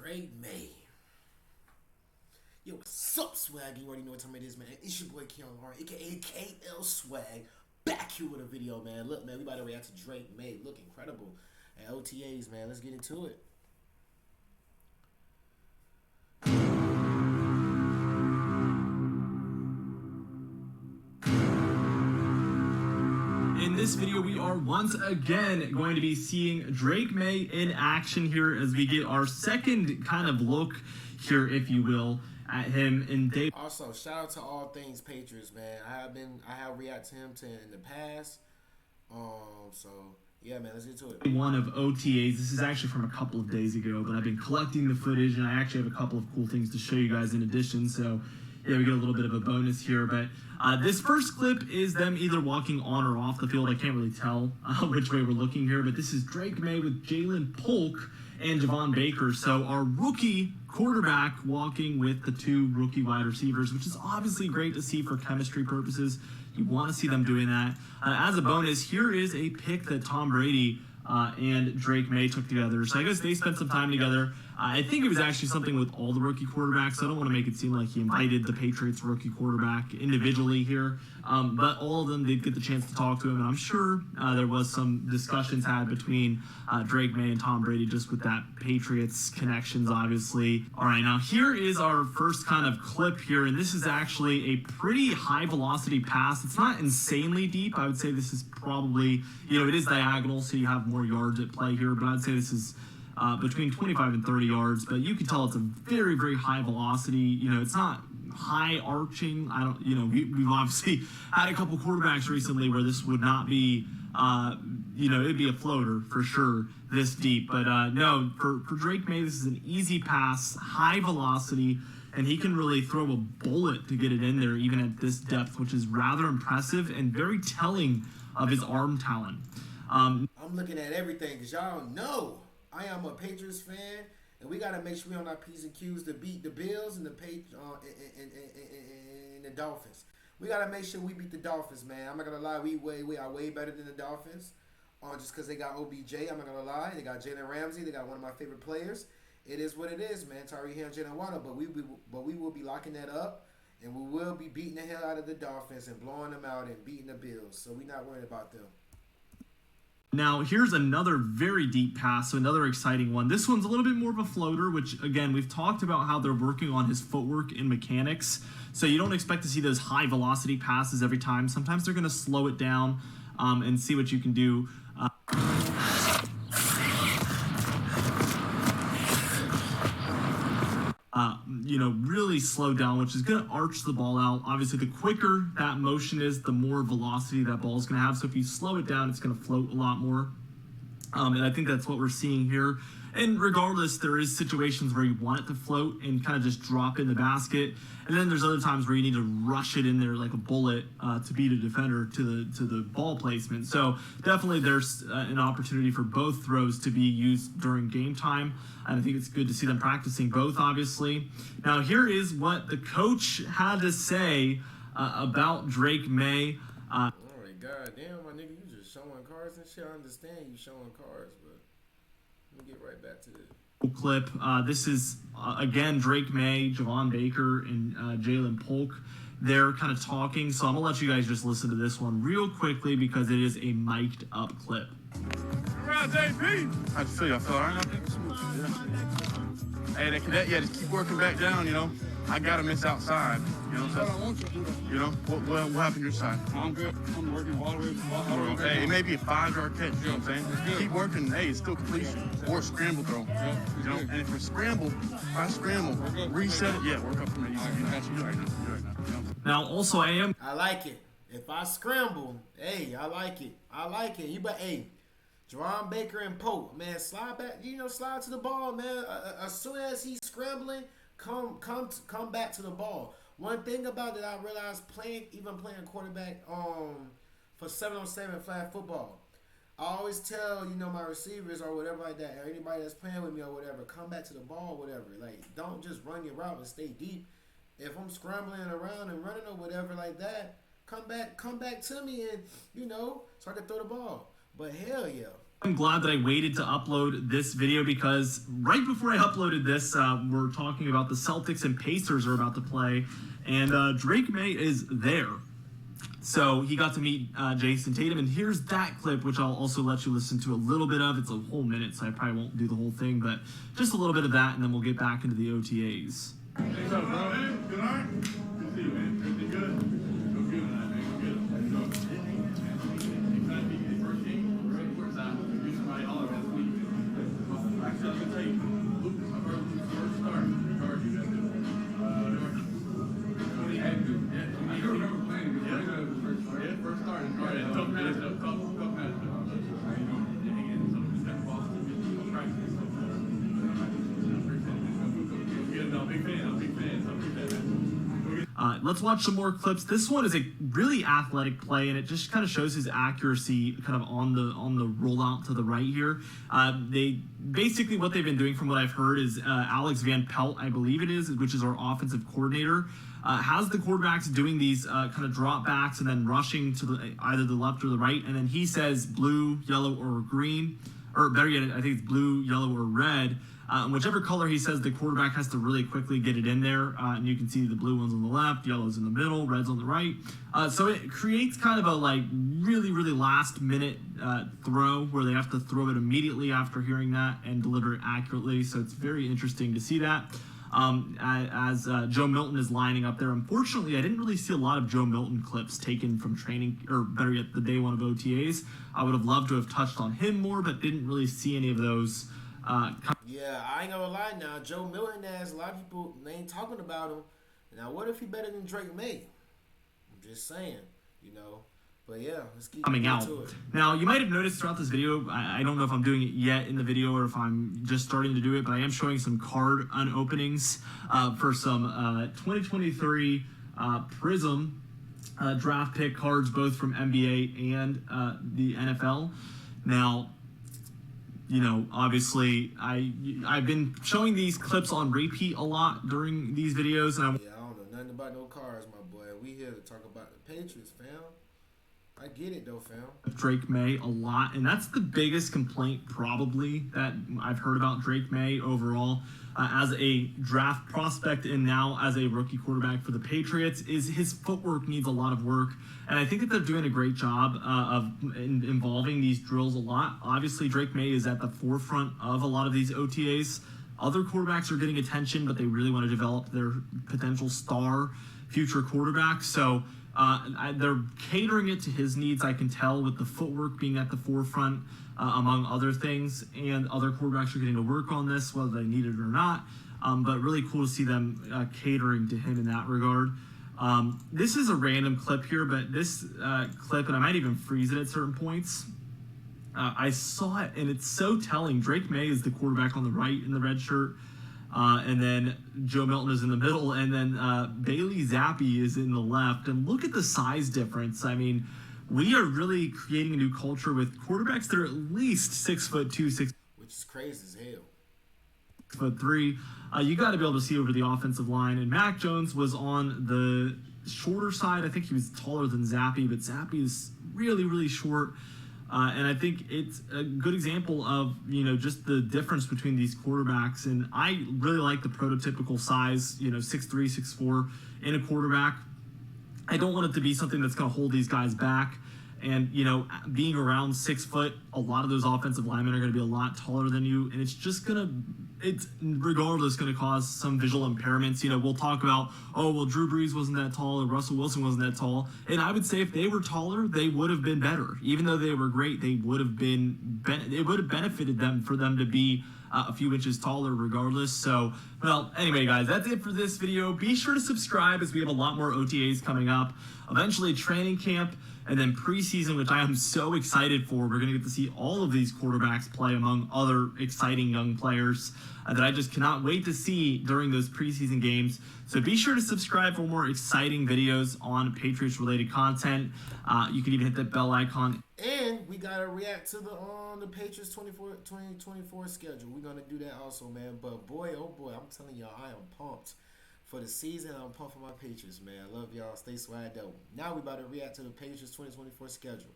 Drake Maye. Yo, what's up, Swag? You already know what time it is, man. It's your boy Keon Lauren, aka KL Swag, back here with a video, man. Look, man, we about to react to Drake Maye. Look incredible at OTAs, man. Let's get into it. In this video, we are once again going to be seeing Drake Maye in action here as we get our second kind of look here, if you will, at him in day. Also, shout out to All Things Patriots, man. I have reacted to him in the past. So yeah, man, let's get to it. One of OTAs. This is actually from a couple of days ago, but I've been collecting the footage, and I actually have a couple of cool things to show you guys in addition. So yeah, we get a little bit of a bonus here, but this first clip is them either walking on or off the field. I can't really tell which way we're looking here, but this is Drake Maye with Jalen Polk and Javon Baker. So our rookie quarterback walking with the two rookie wide receivers, which is obviously great to see for chemistry purposes. You want to see them doing that. As a bonus, here is a pick that Tom Brady and Drake Maye took together. So I guess they spent some time together. I think it was actually something with all the rookie quarterbacks. I don't want to make it seem like he invited the Patriots rookie quarterback individually here, but all of them did get the chance to talk to him, and I'm sure there was some discussions had between Drake Maye and Tom Brady just with that Patriots connections, obviously. All right, now here is our first kind of clip here, and this is actually a pretty high velocity pass. It's not insanely deep. I would say this is probably, it is diagonal, so you have more yards at play here, but I'd say this is between 25 and 30 yards, but you can tell it's a very, very high velocity. It's not high arching. We've obviously had a couple quarterbacks recently where this would not be, it'd be a floater for sure this deep. But no, for Drake Maye, this is an easy pass, high velocity, and he can really throw a bullet to get it in there even at this depth, which is rather impressive and very telling of his arm talent. I'm looking at everything because y'all know I am a Patriots fan, and we gotta make sure we on our P's and Q's to beat the Bills and the the Dolphins. We gotta make sure we beat the Dolphins, man. I'm not gonna lie, we are way better than the Dolphins. Just because they got OBJ, I'm not gonna lie. They got Jalen Ramsey. They got one of my favorite players. It is what it is, man. Tyreek Hill and Jalen Waddle, but we will be locking that up, and we will be beating the hell out of the Dolphins and blowing them out and beating the Bills. So we're not worried about them. Now, here's another very deep pass, so another exciting one. This one's a little bit more of a floater, which, again, we've talked about how they're working on his footwork and mechanics. So you don't expect to see those high-velocity passes every time. Sometimes they're going to slow it down and see what you can do. Really slow down, which is going to arch the ball out. Obviously, the quicker that motion is, the more velocity that ball is going to have. So if you slow it down, it's going to float a lot more. And I think that's what we're seeing here. And regardless, there is situations where you want it to float and kind of just drop in the basket. And then there's other times where you need to rush it in there like a bullet to beat a defender to the ball placement. So definitely there's an opportunity for both throws to be used during game time. And I think it's good to see them practicing both, obviously. Now here is what the coach had to say about Drake Maye. Oh my God, damn, my nigga, you just showing cards and shit. I understand you showing cards, but let me get right back to this clip. This is again Drake Maye, Javon Baker, and Jalen Polk. They're kind of talking, so I'm gonna let you guys just listen to this one real quickly because it is a mic'd up clip. Around JP. How'd you feel? I feel all right. Hey, that cadet, just keep working back down. I gotta miss outside. What happened your side? I'm good. I'm working all the way. Hey, it may be a 5-yard catch, you know what I'm saying? Keep working, hey, it's still completion. Or a scramble throw. And if I scramble, reset it, work up from the easy. You're right now. Now also I like it. If I scramble, hey, I like it. You bet, hey, Javon Baker and Pope, man, slide back, slide to the ball, man. As soon as he's scrambling, come back to the ball. One thing about it, I realized playing quarterback for 7-on-7 flag football, I always tell my receivers or whatever like that, or anybody that's playing with me or whatever, come back to the ball, or whatever. Like, don't just run your route and stay deep. If I'm scrambling around and running or whatever like that, come back to me and so I can throw the ball. But hell yeah. I'm glad that I waited to upload this video because right before I uploaded this, we're talking about the Celtics and Pacers are about to play, and Drake Maye is there. So he got to meet Jason Tatum, and here's that clip, which I'll also let you listen to a little bit of. It's a whole minute, so I probably won't do the whole thing, but just a little bit of that, and then we'll get back into the OTAs. What's up, bro? Good night. Good to see you, man. Everything good? Feel good tonight, man. Good. Excited to get first team. Where's that? You somebody all of this week. Actually, I'm gonna tell you, Lucas, my first start. Charge you that good. Yeah, I remember playing. Yeah, first start. Yeah, tough matchup. Tough matchup. How you doing? Yeah, again, some of the step balls. Practice. I'm big fan. Let's watch some more clips. This one is a really athletic play, and it just kind of shows his accuracy kind of on the rollout to the right here. They basically, what they've been doing from what I've heard is Alex Van Pelt, I believe it is, which is our offensive coordinator, has the quarterbacks doing these kind of drop backs and then rushing to either the left or the right, and then he says blue, yellow, or green, or better yet, I think it's blue, yellow, or red. Whichever color he says, the quarterback has to really quickly get it in there. And you can see the blue one's on the left, yellow's in the middle, red's on the right. So it creates kind of a really, really last minute throw where they have to throw it immediately after hearing that and deliver it accurately. So it's very interesting to see that. As Joe Milton is lining up there. Unfortunately, I didn't really see a lot of Joe Milton clips taken from training, or better yet, the day one of OTAs. I would have loved to have touched on him more, but didn't really see any of those. Yeah, I ain't gonna lie now. Joe Milton has a lot of people, they ain't talking about him. Now, what if he better than Drake Maye? I'm just saying, you know. But yeah, let's keep coming out. to it. Now, you might have noticed throughout this video, I don't know if I'm doing it yet in the video or if I'm just starting to do it, but I am showing some card unopenings for some 2023 Prism draft pick cards, both from NBA and the NFL. Now, you know, obviously, I've been showing these clips on repeat a lot during these videos, and Yeah, I don't know nothing about no cards, my boy. We here to talk about the Patriots, fam. I get it though, fam. Drake Maye a lot, and that's the biggest complaint probably that I've heard about Drake Maye overall as a draft prospect and now as a rookie quarterback for the Patriots is his footwork needs a lot of work, and I think that they're doing a great job of involving these drills a lot. Obviously, Drake Maye is at the forefront of a lot of these OTAs. Other quarterbacks are getting attention, but they really want to develop their potential star future quarterback, so they're catering it to his needs, I can tell, with the footwork being at the forefront, among other things, and other quarterbacks are getting to work on this, whether they need it or not, but really cool to see them catering to him in that regard. This is a random clip here, but this clip, and I might even freeze it at certain points, I saw it, and it's so telling. Drake Maye is the quarterback on the right in the red shirt, and then Joe Milton is in the middle, and then Bailey Zappi is in the left. And look at the size difference. I mean, we are really creating a new culture with quarterbacks that are at least 6'2", Which is crazy as hell. 6'3". You got to be able to see over the offensive line. And Mac Jones was on the shorter side. I think he was taller than Zappi, but Zappi is really, really short. And I think it's a good example of, you know, just the difference between these quarterbacks. And I really like the prototypical size, you know, 6'3", 6'4" in a quarterback. I don't want it to be something that's going to hold these guys back. And, you know, being around 6 foot, a lot of those offensive linemen are going to be a lot taller than you. And it's just going to, it's regardless going to cause some visual impairments. You know, we'll talk about, oh, well, Drew Brees wasn't that tall or Russell Wilson wasn't that tall. And I would say if they were taller, they would have been better. Even though they were great, they would have been, it would have benefited them for them to be a few inches taller regardless. So, well, anyway, guys, that's it for this video. Be sure to subscribe as we have a lot more OTAs coming up. Eventually training camp, and then preseason, which I am so excited for. We're going to get to see all of these quarterbacks play among other exciting young players that I just cannot wait to see during those preseason games. So be sure to subscribe for more exciting videos on Patriots-related content. You can even hit that bell icon. And we got to react to the Patriots 2024 schedule. We're going to do that also, man. But boy, oh boy, I'm telling y'all, I am pumped for the season. I'm pumped for my Patriots, man. I love y'all. Stay swagged out. Now we about to react to the Patriots 2024 schedule.